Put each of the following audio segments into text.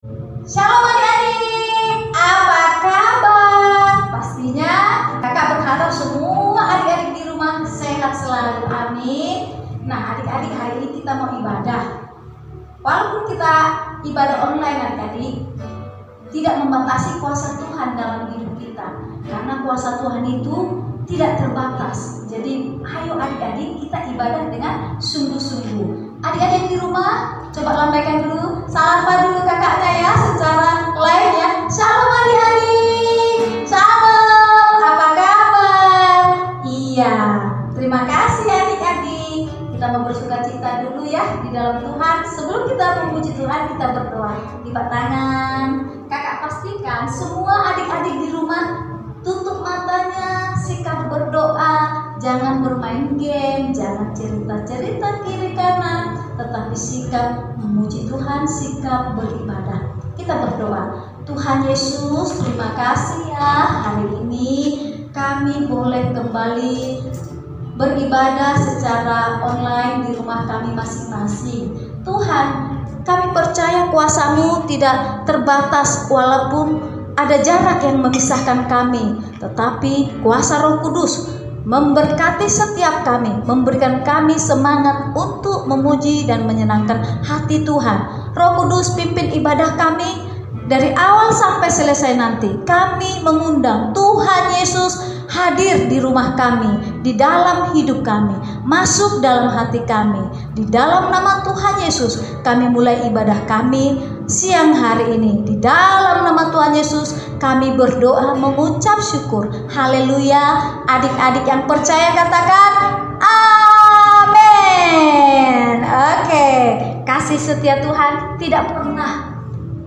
Shalom adik-adik, apa kabar? Pastinya kakak berharap semua adik-adik di rumah sehat selalu, amin. Nah adik-adik, hari ini kita mau ibadah. Walaupun kita ibadah online adik-adik, tidak membatasi kuasa Tuhan dalam hidup kita, karena kuasa Tuhan itu tidak terbatas. Jadi ayo adik-adik kita ibadah dengan sungguh-sungguh. Adik-adik di rumah, coba lambaikan dulu, sapa dulu kakaknya ya secara live ya. Shalom adik-adik, shalom, apa kabar? Iya, terima kasih adik-adik. Kita mau bersukacita dulu ya di dalam Tuhan. Sebelum kita memuji Tuhan, kita berdoa. Lipat tangan. Kakak pastikan semua adik-adik di rumah tutup matanya, sikap berdoa. Jangan bermain game, jangan cerita-cerita kiri kanan, tetapi sikap memuji Tuhan, sikap beribadah. Kita berdoa. Tuhan Yesus, terima kasih ya, hari ini kami boleh kembali beribadah secara online di rumah kami masing-masing. Tuhan, kami percaya kuasa-Mu tidak terbatas walaupun ada jarak yang memisahkan kami, tetapi kuasa Roh Kudus memberkati setiap kami, memberikan kami semangat untuk memuji dan menyenangkan hati Tuhan. Roh Kudus pimpin ibadah kami dari awal sampai selesai nanti. Kami mengundang Tuhan Yesus hadir di rumah kami, di dalam hidup kami, masuk dalam hati kami. Di dalam nama Tuhan Yesus kami mulai ibadah kami siang hari ini. Di dalam nama Tuhan Yesus kami berdoa mengucap syukur. Haleluya. Adik-adik yang percaya katakan amin. Oke, kasih setia Tuhan tidak pernah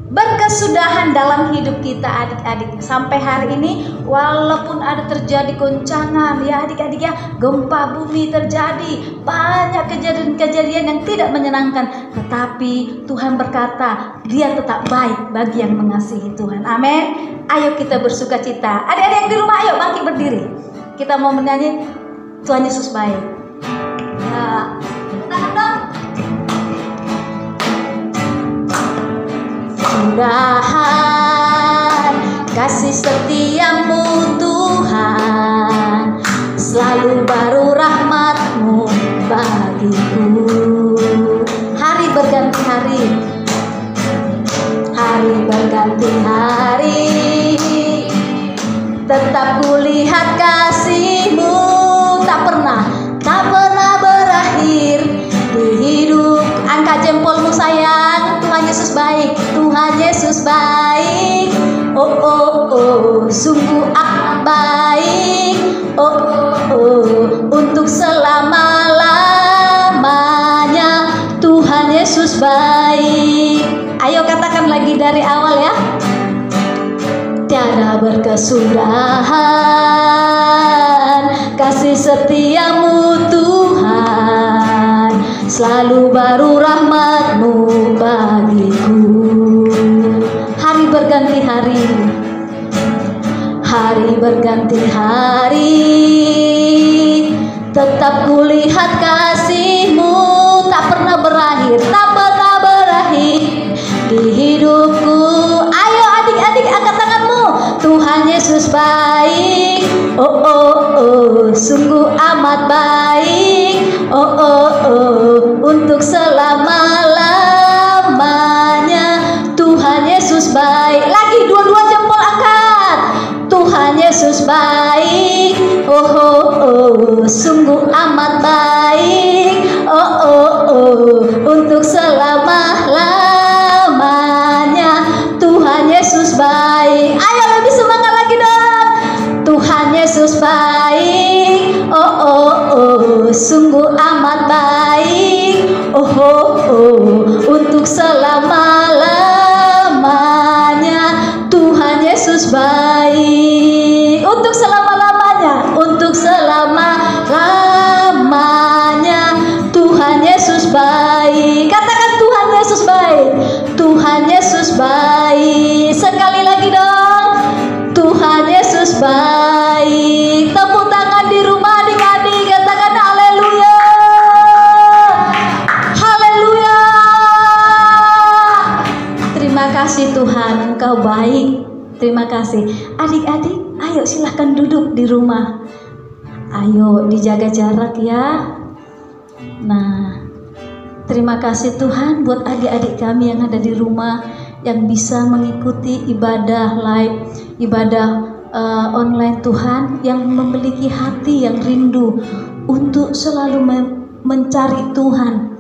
berkesudahan dalam hidup kita adik-adik. Sampai hari ini walaupun ada terjadi goncangan ya adik-adik ya, gempa bumi terjadi, banyak kejadian-kejadian yang tidak menyenangkan, tetapi Tuhan berkata Dia tetap baik bagi yang mengasihi Tuhan. Amin. Ayo kita bersukacita. Adik-adik yang di rumah, ayo bangkit berdiri. Kita mau menyanyi Tuhan Yesus baik. Ya, tangan dong. Tuhan, kasih setiamu Tuhan, selalu baru rahmat-Mu bagiku. Hari berganti hari, hari berganti hari, tetap kulihat kasih-Mu tak pernah berakhir di hidup. Angkat jempolmu sayang. Tuhan Yesus baik, Tuhan Yesus baik. Oh oh oh, sungguh amat baik. Oh oh oh, untuk selama-lamanya Tuhan Yesus baik. Ayo katakan lagi dari awal ya. Tiada berkesudahan kasih setiamu Tuhan, selalu baru rahmat-Mu bagiku. Hari berganti hari, hari berganti hari, tetap kulihat kasih-Mu tak pernah berakhir, tak pernah berakhir di hidupku. Ayo adik-adik angkat tanganmu. Tuhan Yesus baik. Oh oh oh, sungguh amat baik. Oh oh oh, untuk selama-lamanya Tuhan Yesus baik. Lagi dua-dua jempol angkat. Tuhan Yesus baik. Oh oh oh, sungguh amat baik. Oh oh oh, untuk selama-lamanya Tuhan Yesus baik. Ayo lebih semangat lagi dong. Tuhan Yesus baik. Oh oh oh, sungguh amat baik. Oh oh oh, untuk selama-lamanya Tuhan Yesus baik. Untuk selama-lamanya, untuk selama-lamanya Tuhan Yesus baik. Katakan Tuhan Yesus baik. Tuhan Yesus baik. Sekali lagi dong. Tuhan Yesus baik. Tepuk tangan di rumah adik-adik. Katakan haleluya. Haleluya. Terima kasih. kasih Tuhan, Engkau baik. Terima kasih. Adik-adik, ayo silahkan duduk di rumah. Ayo dijaga jarak ya. Nah, terima kasih Tuhan buat adik-adik kami yang ada di rumah, yang bisa mengikuti ibadah live, ibadah online Tuhan, yang memiliki hati yang rindu untuk selalu mencari Tuhan.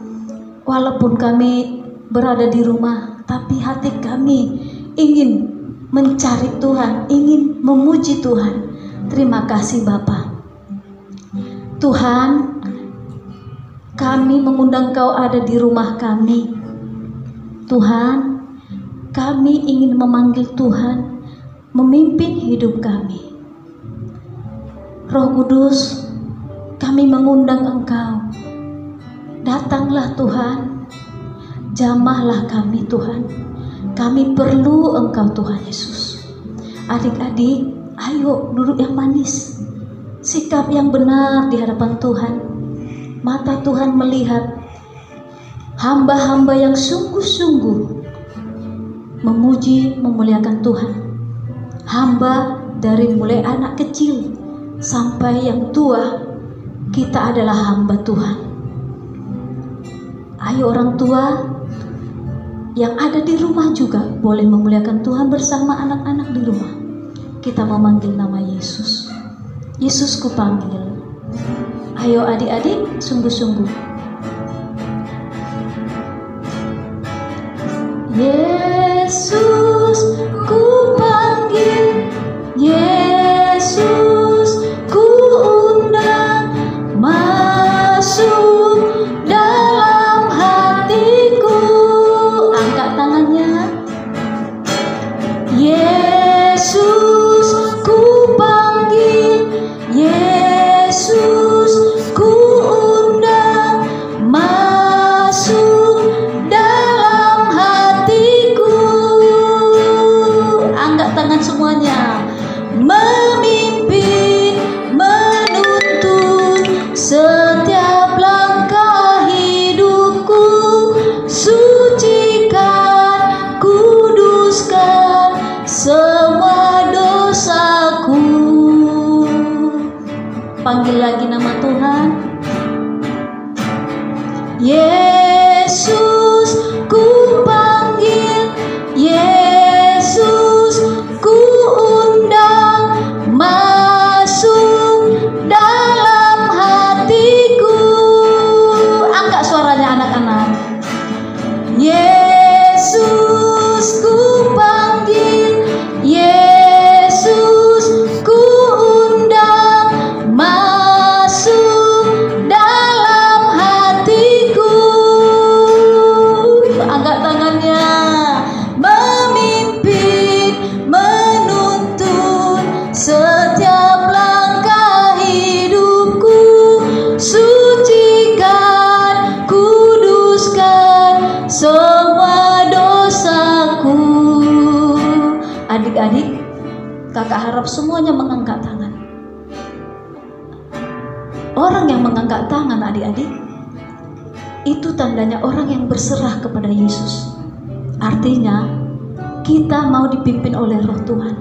Walaupun kami berada di rumah, tapi hati kami ingin mencari Tuhan, ingin memuji Tuhan. Terima kasih Bapa. Tuhan, kami mengundang Kau ada di rumah kami. Tuhan, kami ingin memanggil Tuhan memimpin hidup kami. Roh Kudus, kami mengundang Engkau. Datanglah Tuhan, jamahlah kami Tuhan. Kami perlu Engkau Tuhan Yesus. Adik-adik, ayo duduk yang manis. Sikap yang benar di hadapan Tuhan. Mata Tuhan melihat hamba-hamba yang sungguh-sungguh memuji, memuliakan Tuhan. Hamba dari mulai anak kecil sampai yang tua, kita adalah hamba Tuhan. Ayo orang tua yang ada di rumah juga boleh memuliakan Tuhan bersama anak-anak di rumah. Kita memanggil nama Yesus. Yesus ku panggil. Ayo adik-adik, sungguh-sungguh. Yesus ku panggil, Yesus ku undang, masuk dalam hatiku. Angkat tangannya. Yesus ku panggil, Yesus ku undang, masuk dalam hatiku. Angkat tangan semuanya. Memimpin, menuntun setiap langkah hidupku, sucikan, kuduskan semua dosaku. Panggil lagi nama Tuhan. Yesus ku panggil, Yesus ku undang, masuk dalam hatiku. Angkat suaranya anak-anak. Yesus ku panggil, Yesus ku undang, masuk dalam hatiku. Angkat tangannya. Memimpin, menuntun setiap langkah hidupku, sucikan, kuduskan semua dosaku. Adik-adik, kakak harap semuanya mengangkat tangan. Orang yang mengangkat tangan, adik-adik, itu tandanya orang yang berserah kepada Yesus. Artinya kita mau dipimpin oleh Roh Tuhan.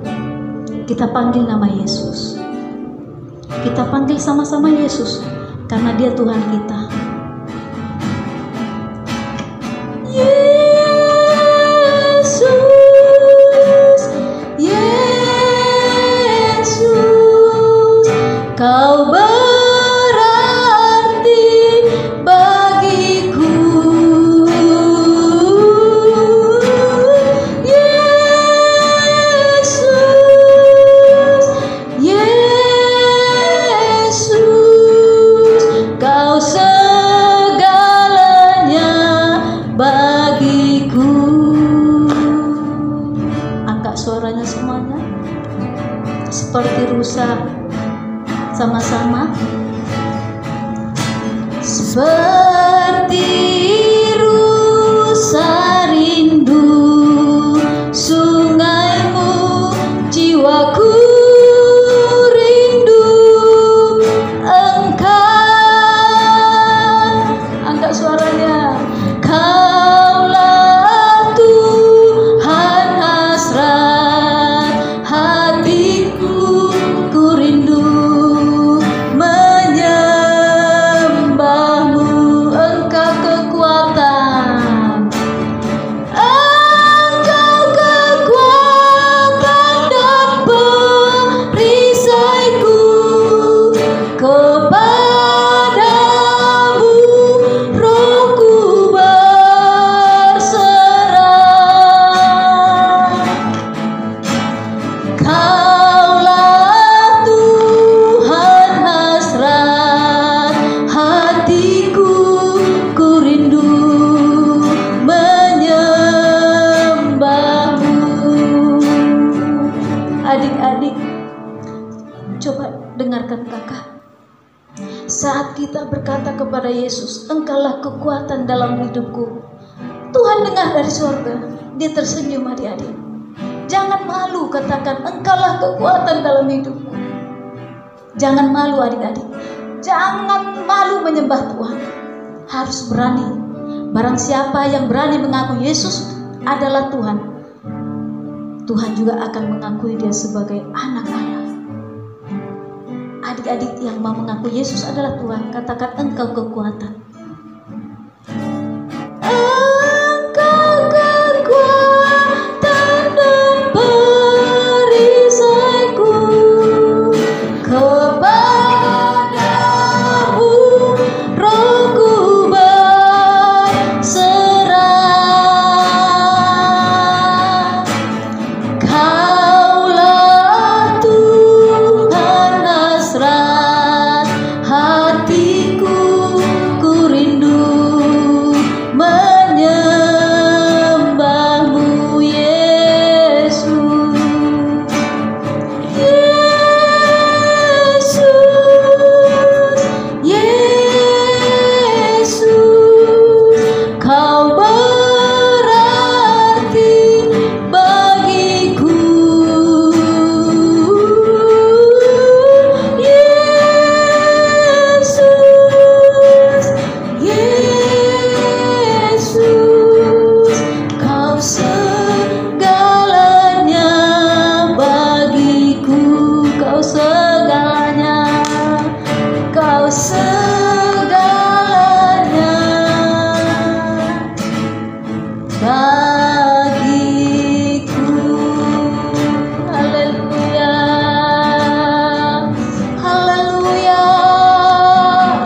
Kita panggil nama Yesus. Kita panggil sama-sama Yesus karena Dia Tuhan kita. Yesus, Yesus, Kau berarti bagiku. Yesus, Yesus, Kau segalanya bagiku. Angkat suaranya semuanya. Seperti rusa. Sama-sama. Seperti rusa rindu sungaimu, jiwaku rindu Engkau. Angkat suaranya. Kaulah Tuhan dengarkan kakak? Saat kita berkata kepada Yesus, Engkaulah kekuatan dalam hidupku, Tuhan dengar dari surga. Dia tersenyum adik-adik. Jangan malu katakan, Engkaulah kekuatan dalam hidupku. Jangan malu adik-adik. Jangan malu menyembah Tuhan. Harus berani. Barang siapa yang berani mengaku Yesus adalah Tuhan, Tuhan juga akan mengakui dia sebagai anak Allah. Adik-adik yang mau mengaku Yesus adalah Tuhan, katakan engkau kekuatan. Engkau kekuatan dan perisaiku, kepadamu rohku berserah. Kaulah Tuhan hasrat hatiku, ku rindu menyembahmu Yesus. Yesus, kau berarti bagiku. Yesus, kau segalanya bagiku. Kau segalanya, kau segalanya bagiku. Haleluya, haleluya.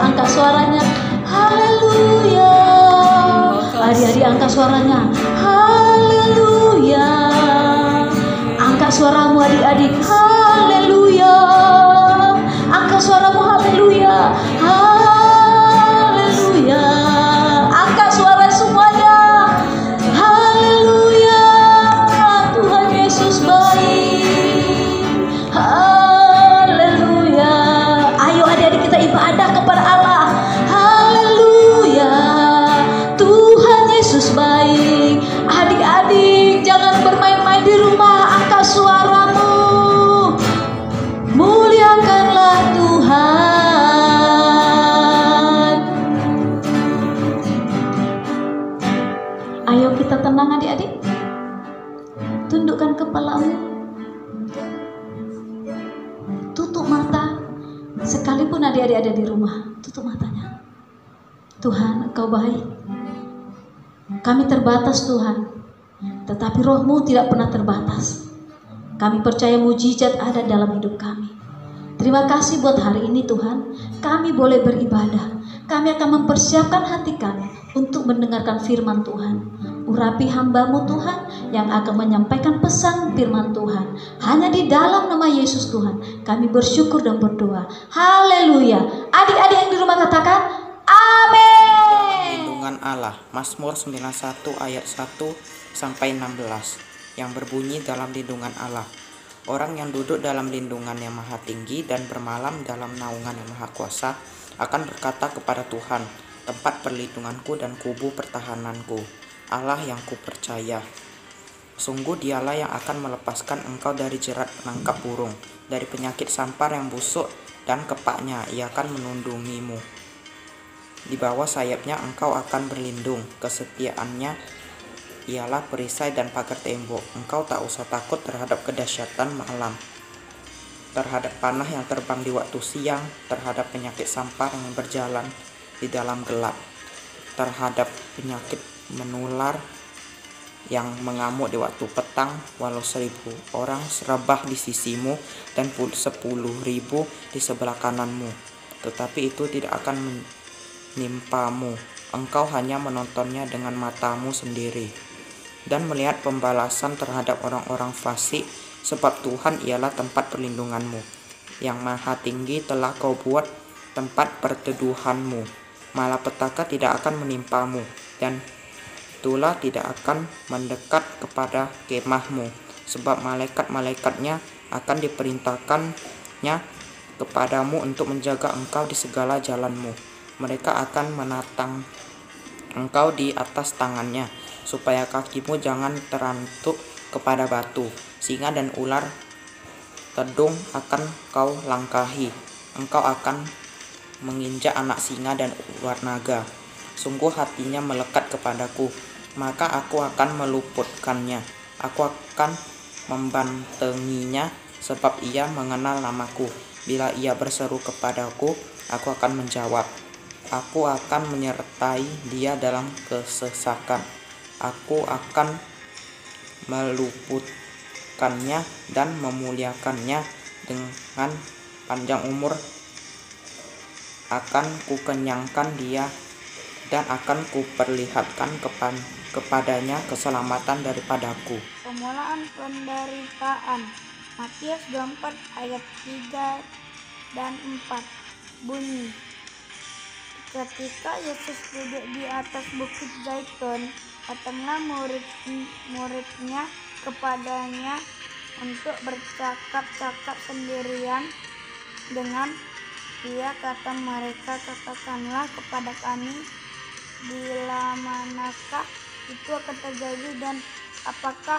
Angkat suaranya, haleluya. Adik-adik angkat suaranya, haleluya. Angkat suaramu adik-adik, haleluya. Angkat suaramu, haleluya, haleluya. Angkat suara semuanya, haleluya. Tuhan Yesus baik, haleluya. Ayo adik-adik kita ibadah kepada Allah, haleluya. Tuhan Yesus baik. Adik-adik jangan bermain-main di rumah, angkat suaramu, muliakanlah Tuhan. Ayo kita tenang adik-adik. Tundukkan kepalamu, tutup mata. Sekalipun adik-adik ada di rumah, tutup matanya. Tuhan, Engkau baik. Kami terbatas Tuhan, tetapi Roh-Mu tidak pernah terbatas. Kami percaya mujizat ada dalam hidup kami. Terima kasih buat hari ini Tuhan, kami boleh beribadah. Kami akan mempersiapkan hati kami untuk mendengarkan firman Tuhan. Urapi hamba-Mu Tuhan yang akan menyampaikan pesan firman Tuhan. Hanya di dalam nama Yesus Tuhan kami bersyukur dan berdoa. Haleluya. Adik-adik yang di rumah katakan amin. Lindungan Allah, Mazmur 91 ayat 1 sampai 16 yang berbunyi, dalam lindungan Allah. Orang yang duduk dalam lindungan yang maha tinggi dan bermalam dalam naungan yang maha kuasa akan berkata kepada Tuhan, tempat perlindunganku dan kubu pertahananku, Allah yang kupercaya. Sungguh dialah yang akan melepaskan engkau dari jerat penangkap burung, dari penyakit sampar yang busuk dan kepaknya ia akan menundungimu. Di bawah sayapnya engkau akan berlindung, kesetiaannya ialah perisai dan pagar tembok. Engkau tak usah takut terhadap kedahsyatan malam, terhadap panah yang terbang di waktu siang, terhadap penyakit sampar yang berjalan di dalam gelap, terhadap penyakit menular yang mengamuk di waktu petang. Walau 1000 orang serabah di sisimu dan 10.000 di sebelah kananmu, tetapi itu tidak akan menimpamu. Engkau hanya menontonnya dengan matamu sendiri dan melihat pembalasan terhadap orang-orang fasik, sebab Tuhan ialah tempat perlindunganmu. Yang maha tinggi telah kau buat tempat perteduhanmu. Malapetaka tidak akan menimpamu, dan tulah tidak akan mendekat kepada kemahmu, sebab malaikat-malaikatnya akan diperintahkannya kepadamu untuk menjaga engkau di segala jalanmu. Mereka akan menatang engkau di atas tangannya, supaya kakimu jangan terantuk kepada batu. Singa dan ular tedung akan kau langkahi. Engkau akan menginjak anak singa dan ular naga. Sungguh hatinya melekat kepadaku, maka aku akan meluputkannya. Aku akan membantenginya, sebab ia mengenal namaku. Bila ia berseru kepadaku, aku akan menjawab. Aku akan menyertai dia dalam kesesakan. Aku akan meluputkannya dan memuliakannya. Dengan panjang umur akan kukenyangkan dia dan akan kuperlihatkan kepadanya keselamatan daripadaku. Permulaan penderitaan. Matius 24 ayat 3 dan 4 bunyi, ketika Yesus duduk di atas bukit Zaitun, datanglah murid-muridnya kepadanya untuk bercakap-cakap sendirian dengan dia. Kata mereka, katakanlah kepada kami, bila manakah itu akan terjadi, dan apakah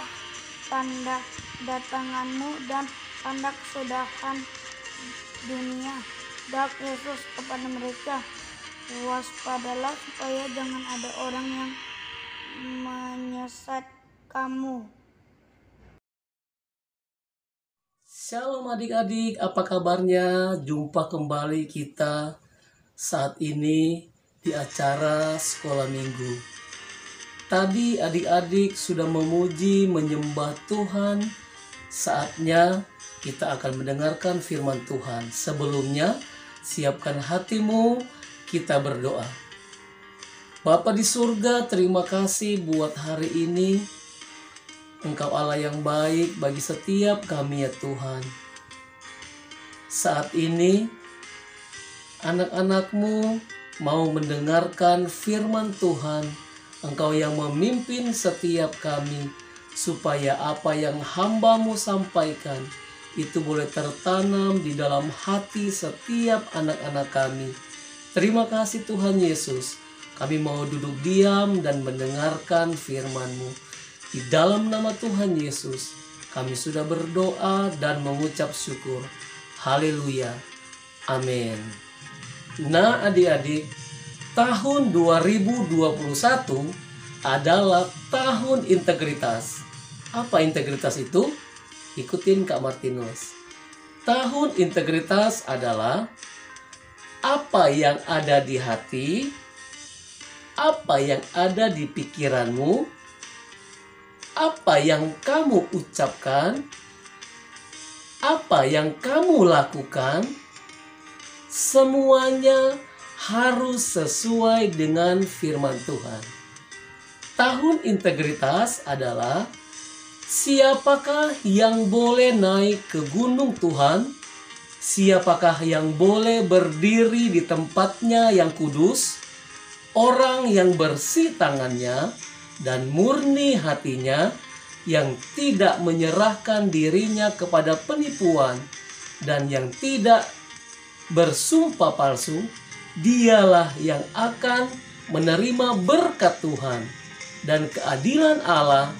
tanda kedatanganmu dan tanda kesudahan dunia? Jawab Yesus kepada mereka, waspadalah supaya jangan ada orang yang menyesat kamu. Shalom adik-adik, apa kabarnya? Jumpa kembali kita saat ini di acara sekolah minggu. Tadi adik-adik sudah memuji, menyembah Tuhan. Saatnya kita akan mendengarkan firman Tuhan. Sebelumnya, siapkan hatimu, kita berdoa. Bapa di surga, terima kasih buat hari ini. Engkau Allah yang baik bagi setiap kami ya Tuhan. Saat ini anak-anak-Mu mau mendengarkan firman Tuhan. Engkau yang memimpin setiap kami, supaya apa yang hamba-Mu sampaikan itu boleh tertanam di dalam hati setiap anak-anak kami. Terima kasih Tuhan Yesus. Kami mau duduk diam dan mendengarkan firman-Mu. Di dalam nama Tuhan Yesus, kami sudah berdoa dan mengucap syukur. Haleluya. Amin. Nah adik-adik, tahun 2021 adalah tahun integritas. Apa integritas itu? Ikutin Kak Martinus. Tahun integritas adalah apa yang ada di hati, apa yang ada di pikiranmu, apa yang kamu ucapkan, apa yang kamu lakukan, semuanya harus sesuai dengan firman Tuhan. Tahun integritas adalah siapakah yang boleh naik ke gunung Tuhan, siapakah yang boleh berdiri di tempatnya yang kudus, orang yang bersih tangannya dan murni hatinya, yang tidak menyerahkan dirinya kepada penipuan dan yang tidak bersumpah palsu. Dialah yang akan menerima berkat Tuhan dan keadilan Allah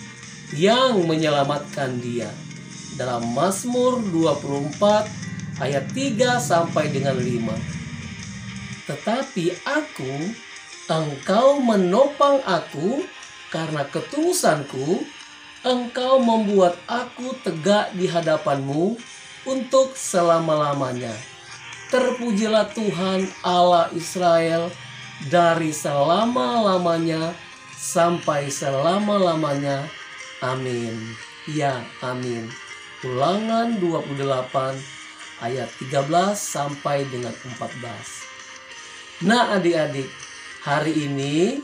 yang menyelamatkan dia. Dalam Mazmur 24 ayat 3 sampai dengan 5. Tetapi aku, engkau menopang aku karena ketulusanku, engkau membuat aku tegak di hadapanmu untuk selama-lamanya. Terpujilah Tuhan Allah Israel dari selama-lamanya sampai selama-lamanya. Amin. Ya, amin. Ulangan 28 ayat 13 sampai dengan 14. Nah adik-adik, hari ini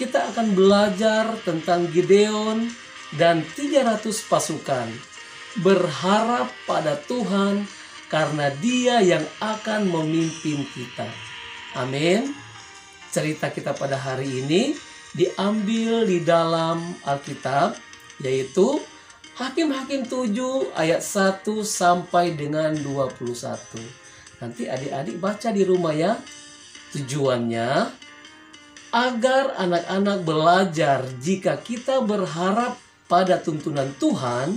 kita akan belajar tentang Gideon dan 300 pasukan. Berharap pada Tuhan karena Dia yang akan memimpin kita. Amin. Cerita kita pada hari ini diambil di dalam Alkitab, yaitu Hakim-Hakim 7 ayat 1 sampai dengan 21. Nanti adik-adik baca di rumah ya. Tujuannya agar anak-anak belajar jika kita berharap pada tuntunan Tuhan,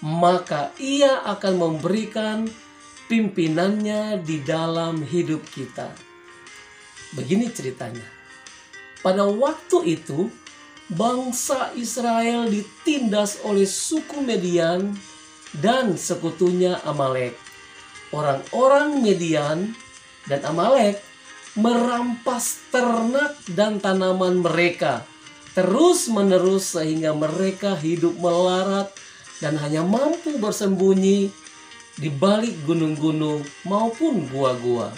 maka Ia akan memberikan pimpinannya di dalam hidup kita. Begini ceritanya. Pada waktu itu, bangsa Israel ditindas oleh suku Median dan sekutunya Amalek. Orang-orang Median dan Amalek merampas ternak dan tanaman mereka terus-menerus sehingga mereka hidup melarat dan hanya mampu bersembunyi di balik gunung-gunung maupun gua-gua.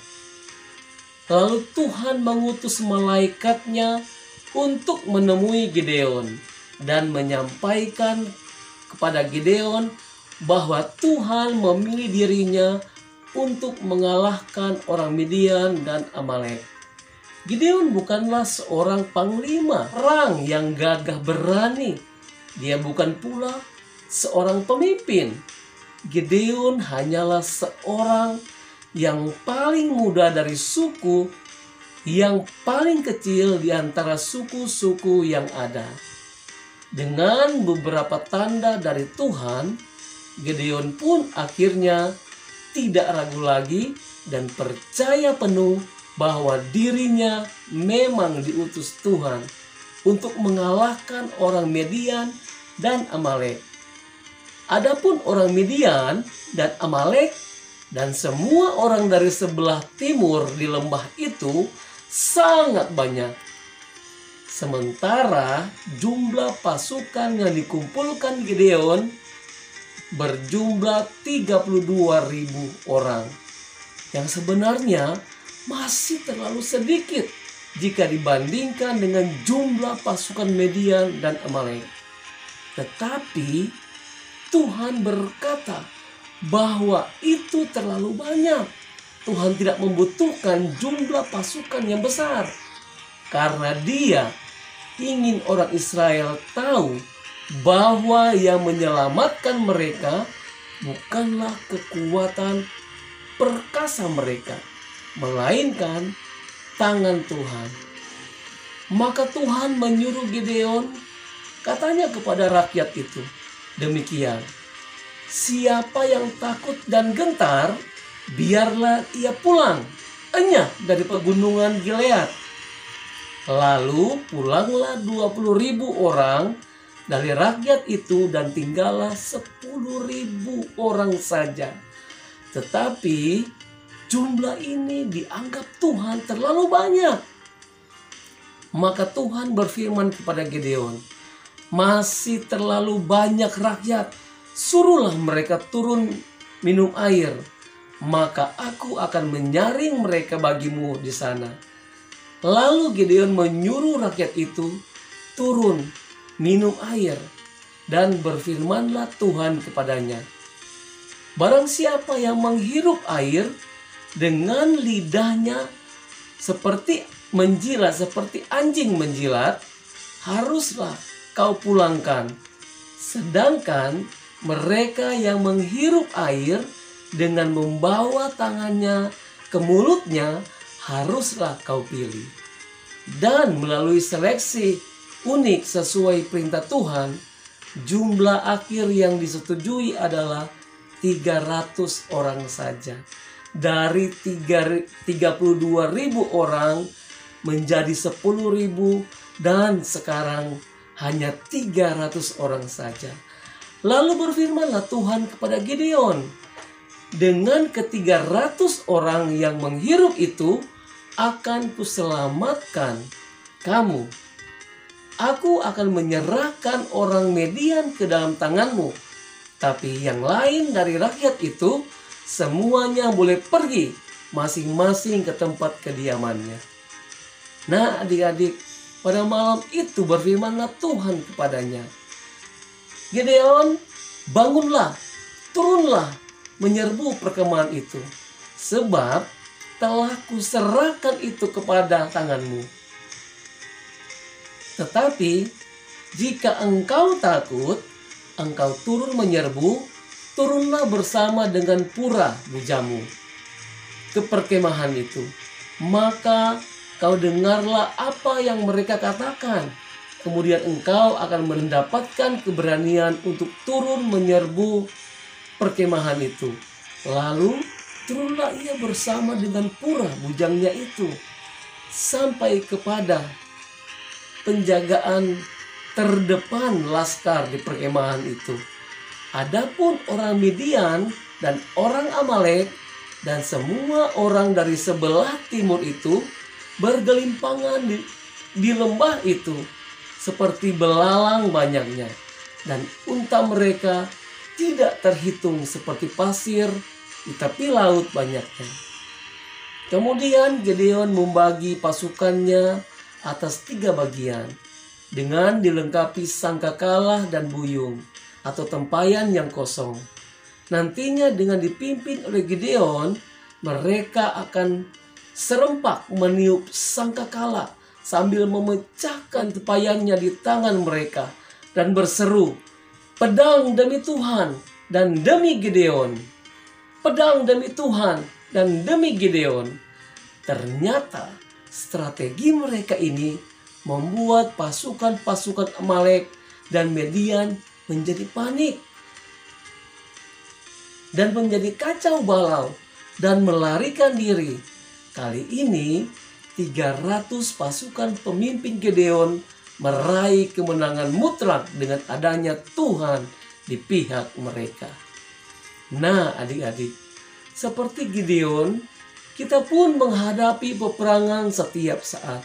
Lalu Tuhan mengutus malaikatnya untuk menemui Gideon dan menyampaikan kepada Gideon bahwa Tuhan memilih dirinya untuk mengalahkan orang Midian dan Amalek. Gideon bukanlah seorang panglima perang yang gagah berani. Dia bukan pula seorang pemimpin. Gideon hanyalah seorang yang paling muda dari suku yang paling kecil di antara suku-suku yang ada. Dengan beberapa tanda dari Tuhan, Gideon pun akhirnya tidak ragu lagi dan percaya penuh bahwa dirinya memang diutus Tuhan untuk mengalahkan orang Median dan Amalek. Adapun orang Midian dan Amalek dan semua orang dari sebelah timur di lembah itu sangat banyak. Sementara jumlah pasukan yang dikumpulkan Gideon berjumlah 32.000 orang, yang sebenarnya masih terlalu sedikit jika dibandingkan dengan jumlah pasukan Median dan Amalek. Tetapi Tuhan berkata bahwa itu terlalu banyak. Tuhan tidak membutuhkan jumlah pasukan yang besar, karena Dia ingin orang Israel tahu bahwa yang menyelamatkan mereka bukanlah kekuatan perkasa mereka, melainkan tangan Tuhan. Maka Tuhan menyuruh Gideon, katanya kepada rakyat itu demikian, siapa yang takut dan gentar, biarlah ia pulang enyah dari pegunungan Gilead. Lalu pulanglah 20.000 orang dari rakyat itu dan tinggallah 10.000 orang saja. Tetapi jumlah ini dianggap Tuhan terlalu banyak. Maka Tuhan berfirman kepada Gideon, masih terlalu banyak rakyat, suruhlah mereka turun minum air, maka aku akan menyaring mereka bagimu di sana. Lalu Gideon menyuruh rakyat itu turun minum air, dan berfirmanlah Tuhan kepadanya, barang siapa yang menghirup air dengan lidahnya seperti menjilat, seperti anjing menjilat, haruslah kau pulangkan. Sedangkan mereka yang menghirup air dengan membawa tangannya ke mulutnya, haruslah kau pilih. Dan melalui seleksi unik sesuai perintah Tuhan, jumlah akhir yang disetujui adalah 300 orang saja. Dari 32.000 orang menjadi 10.000, dan sekarang hanya 300 orang saja. Lalu berfirmanlah Tuhan kepada Gideon, dengan ke-300 orang yang menghirup itu akan kuselamatkan kamu. Aku akan menyerahkan orang Median ke dalam tanganmu. Tapi yang lain dari rakyat itu semuanya boleh pergi masing-masing ke tempat kediamannya. Nah adik-adik, pada malam itu berfirmanlah Tuhan kepadanya, Gideon, bangunlah, turunlah menyerbu perkemahan itu, sebab telah kuserahkan itu kepada tanganmu. Tetapi jika engkau takut engkau turun menyerbu, turunlah bersama dengan pura bujamu ke perkemahan itu. Maka kau dengarlah apa yang mereka katakan. Kemudian engkau akan mendapatkan keberanian untuk turun menyerbu perkemahan itu. Lalu turunlah ia bersama dengan pura bujangnya itu sampai kepada penjagaan terdepan laskar di perkemahan itu. Adapun orang Midian dan orang Amalek dan semua orang dari sebelah timur itu bergelimpangan di lembah itu seperti belalang banyaknya, dan unta mereka tidak terhitung seperti pasir di tepi laut banyaknya. Kemudian Gideon membagi pasukannya atas 3 bagian dengan dilengkapi sangkakala dan buyung atau tempayan yang kosong. Nantinya dengan dipimpin oleh Gideon, mereka akan serempak meniup sangkakala sambil memecahkan tempayannya di tangan mereka dan berseru, "Pedang demi Tuhan dan demi Gideon! Pedang demi Tuhan dan demi Gideon!" Ternyata strategi mereka ini membuat pasukan-pasukan Amalek dan Midian menjadi panik dan menjadi kacau balau dan melarikan diri. Kali ini 300 pasukan pemimpin Gideon meraih kemenangan mutlak dengan adanya Tuhan di pihak mereka. Nah, adik-adik, seperti Gideon, kita pun menghadapi peperangan setiap saat.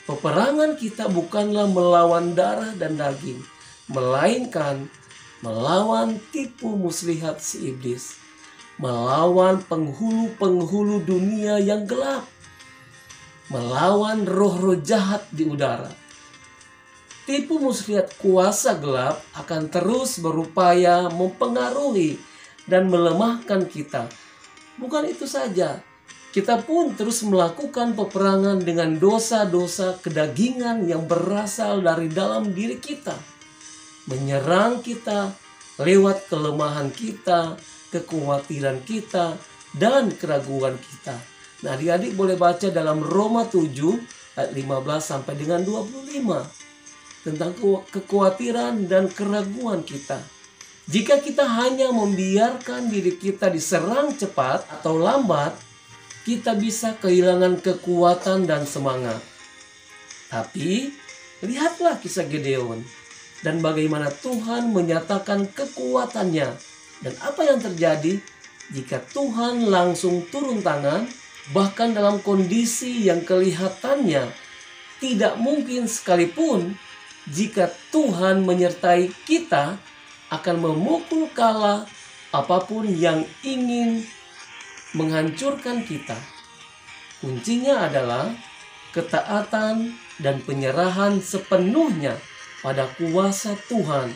Peperangan kita bukanlah melawan darah dan daging, melainkan melawan tipu muslihat si iblis, melawan penghulu-penghulu dunia yang gelap, melawan roh-roh jahat di udara. Tipu muslihat kuasa gelap akan terus berupaya mempengaruhi dan melemahkan kita. Bukan itu saja, kita pun terus melakukan peperangan dengan dosa-dosa kedagingan yang berasal dari dalam diri kita, menyerang kita lewat kelemahan kita, kekhawatiran kita, dan keraguan kita. Nah, adik-adik boleh baca dalam Roma 7 ayat 15 sampai dengan 25 tentang kekhawatiran dan keraguan kita. Jika kita hanya membiarkan diri kita diserang cepat atau lambat, kita bisa kehilangan kekuatan dan semangat. Tapi lihatlah kisah Gideon dan bagaimana Tuhan menyatakan kekuatannya, dan apa yang terjadi jika Tuhan langsung turun tangan, bahkan dalam kondisi yang kelihatannya tidak mungkin sekalipun. Jika Tuhan menyertai kita, akan memukul kala apapun yang ingin menghancurkan kita. Kuncinya adalah ketaatan dan penyerahan sepenuhnya pada kuasa Tuhan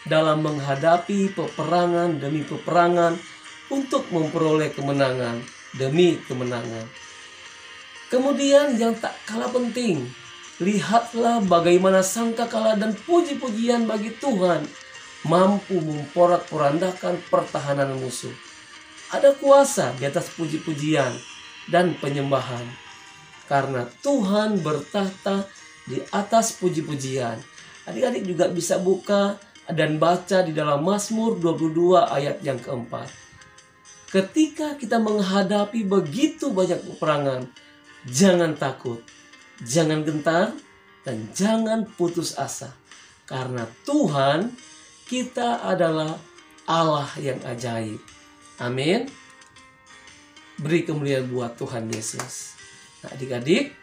dalam menghadapi peperangan demi peperangan untuk memperoleh kemenangan demi kemenangan. Kemudian yang tak kalah penting, lihatlah bagaimana sangkakala dan puji-pujian bagi Tuhan mampu memporak-porandakan pertahanan musuh. Ada kuasa di atas puji-pujian dan penyembahan, karena Tuhan bertahta di atas puji-pujian. Adik-adik juga bisa buka dan baca di dalam Mazmur 22 ayat yang keempat. Ketika kita menghadapi begitu banyak peperangan, jangan takut, jangan gentar, dan jangan putus asa. Karena Tuhan kita adalah Allah yang ajaib. Amin. Beri kemuliaan buat Tuhan Yesus. Nah, adik-adik,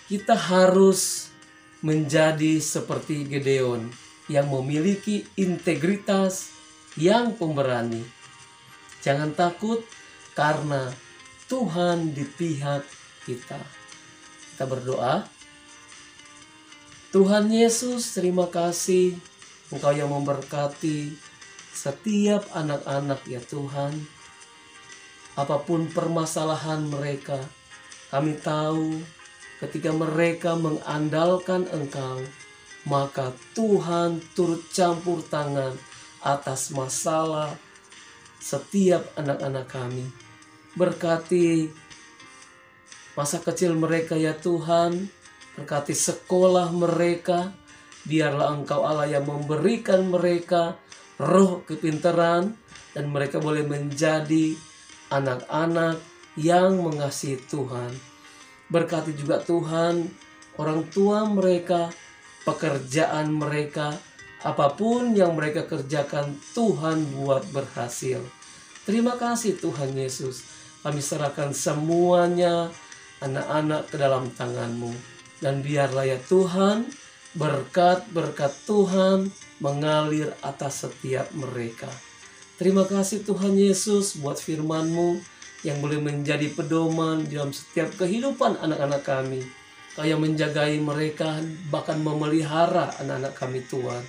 kita harus menjadi seperti Gideon yang memiliki integritas yang pemberani. Jangan takut karena Tuhan di pihak kita. Kita berdoa. Tuhan Yesus, terima kasih Engkau yang memberkati setiap anak-anak ya Tuhan. Apapun permasalahan mereka, kami tahu ketika mereka mengandalkan Engkau, maka Tuhan turut campur tangan atas masalah setiap anak-anak kami. Berkati masa kecil mereka ya Tuhan, berkati sekolah mereka. Biarlah Engkau Allah yang memberikan mereka roh kepintaran dan mereka boleh menjadi anak-anak yang mengasihi Tuhan. Berkati juga Tuhan orang tua mereka, pekerjaan mereka, apapun yang mereka kerjakan Tuhan buat berhasil. Terima kasih Tuhan Yesus. Kami serahkan semuanya anak-anak ke dalam tangan-Mu. Dan biarlah ya Tuhan, berkat-berkat Tuhan mengalir atas setiap mereka. Terima kasih Tuhan Yesus buat firman-Mu yang boleh menjadi pedoman dalam setiap kehidupan anak-anak kami. Kau yang menjagai mereka, bahkan memelihara anak-anak kami Tuhan.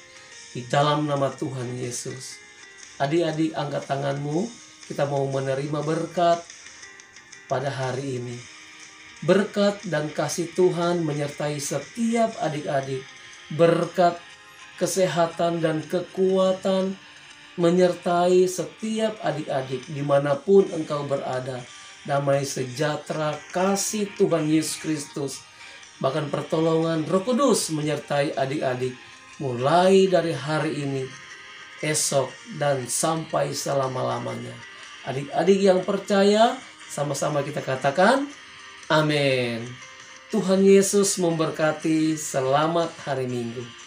Di dalam nama Tuhan Yesus. Adik-adik, angkat tangan-Mu, kita mau menerima berkat pada hari ini. Berkat dan kasih Tuhan menyertai setiap adik-adik. Berkat, kesehatan dan kekuatan menyertai setiap adik-adik dimanapun engkau berada. Damai sejahtera, kasih Tuhan Yesus Kristus, bahkan pertolongan Roh Kudus menyertai adik-adik. Mulai dari hari ini, esok, dan sampai selama-lamanya. Adik-adik yang percaya, sama-sama kita katakan, amin. Tuhan Yesus memberkati. Selamat hari Minggu.